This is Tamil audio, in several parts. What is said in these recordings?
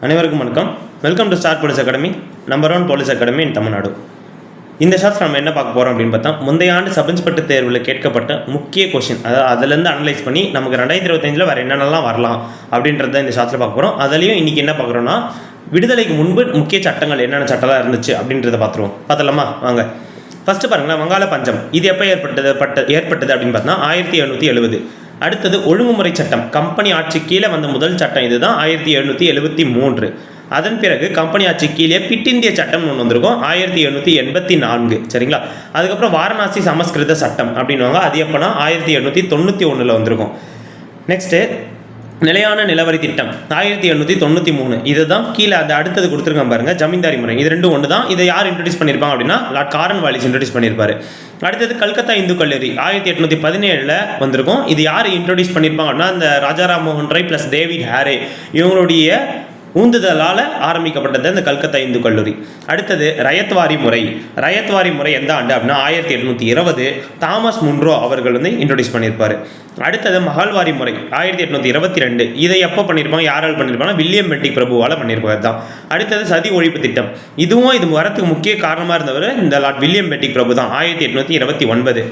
அனைவருக்கும் வணக்கம். Welcome to star police academy, number 1 police academy இன் தமிழ்நாடு. இந்த ஷார்ட்ஸ் நம்ம என்ன பார்க்க போகிறோம் அப்படின்னு பார்த்தா, முந்தைய ஆண்டு சப் இன்ஸ்பெக்டர் தேர்வில் கேட்கப்பட்ட முக்கிய கொஷின், அதாவது அதிலேருந்து அனலைஸ் பண்ணி நமக்கு 2025 வேறு என்னென்னலாம் வரலாம் அப்படின்றத இந்த ஷார்ட்ஸில் பார்க்க போகிறோம். அதுலேயும் இன்றைக்கி என்ன பார்க்குறோன்னா, விடுதலைக்கு முன்பு முக்கிய சட்டங்கள் என்னென்ன சட்டம்லாம் இருந்துச்சு அப்படின்றத பார்த்துலாமா வாங்க. ஃபஸ்ட்டு பாருங்களேன், வங்காள பஞ்சம் இது எப்போ ஏற்பட்டது அப்படின்னு பார்த்தா 1770. அடுத்தது ஒழுங்குமுறை சட்டம், கம்பெனி ஆட்சி கீழே வந்த முதல் சட்டம் இதுதான் 1773. அதன் பிறகு கம்பெனி ஆட்சி கீழே பிட் இந்திய சட்டம் ஒன்று வந்திருக்கும் 1784. சரிங்களா? அதுக்கப்புறம் வாரணாசி சமஸ்கிருத சட்டம் அப்படின்வாங்க, அது எப்போனா 1791 வந்திருக்கும். நெக்ஸ்ட்டு நிலையான நிலவரி திட்டம் 1793. இதுதான் கீழே அது அடுத்தது கொடுத்துருக்காங்க பாருங்க, ஜமீன்தாரி முறை. இது ரெண்டும் ஒன்று தான். இதை யார் இன்ட்ரடியூஸ் பண்ணியிருப்பாங்க அப்படின்னா லார்ட் காரன்வாலிஸ் இன்ட்ரடியூஸ் பண்ணியிருப்பாரு. அடுத்தது கல்கத்தா இந்து கல்லூரி 1817 வந்திருக்கும். இது யார் இன்ட்ரடியூஸ் பண்ணியிருப்பாங்க அப்படின்னா இந்த ராஜாராம் மோகன் ராய் ப்ளஸ் டேவிட் ஹாரே இவங்களுடைய ஊந்துதலால் ஆரம்பிக்கப்பட்டது இந்த கல்கத்தா இந்து கல்லூரி. அடுத்தது ரயத்வாரி முறை எந்த ஆண்டு அப்படின்னா 1820 தாமஸ் முன்ரோ அவர்கள் இன்ட்ரடியூஸ் பண்ணியிருப்பார். அடுத்தது மஹால்வாரி முறை 1822. இதை எப்போ பண்ணியிருப்பாங்க, யாரால் பண்ணியிருப்பாங்க, வில்லியம் பெண்டிக் பிரபுவால் பண்ணியிருப்பார் தான். அடுத்தது சதி ஒழிப்பு திட்டம், இது வரத்துக்கு முக்கிய காரணமாக இருந்தவர் இந்த லார்ட் வில்லியம் பெண்டிக் பிரபு தான், 1829.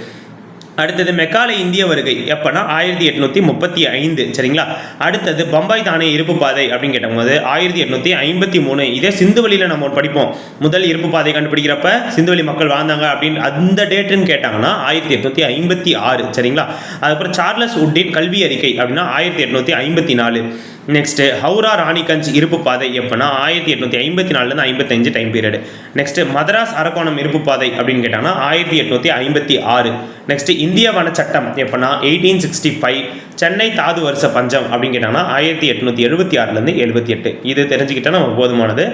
அடுத்தது மெக்காலே இந்திய வருகை எப்போனா 1835. சரிங்களா? அடுத்தது பம்பாய் தானே இருப்பு பாதை அப்படின்னு கேட்டபோது 1853. இதே சிந்துவெளியில் நம்ம படிப்போம், முதல் இருப்பு பாதை கண்டுபிடிக்கிறப்ப சிந்துவெளி மக்கள் வாழ்ந்தாங்க அப்படின்னு அந்த டேட்டுன்னு கேட்டாங்கன்னா 1856. சரிங்களா? அதுக்கப்புறம் சார்லஸ் உட்டின் கல்வி அறிக்கை அப்படின்னா 1854. நெக்ஸ்ட்டு ஹவுரா ராணிகஞ்ச் இருப்பு பாதை எப்போனா 1854 55 time period. Next Madras Arakkonam இருப்பு பாதை அப்படின்னு கேட்டாங்கன்னா 1856. நெக்ஸ்ட்டு இந்திய வன சட்டம் எப்போனா 1865. சென்னை தாது வருஷ பஞ்சம் அப்படின்னு கேட்டாங்கன்னா 1876 78. இது தெரிஞ்சுக்கிட்டா நம்ம போதுமானது.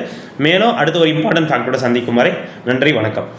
மேலும் அடுத்த ஒரு இம்பார்ட்டன்ட் ஃபேக்டோட சந்திக்கும் வரை நன்றி, வணக்கம்.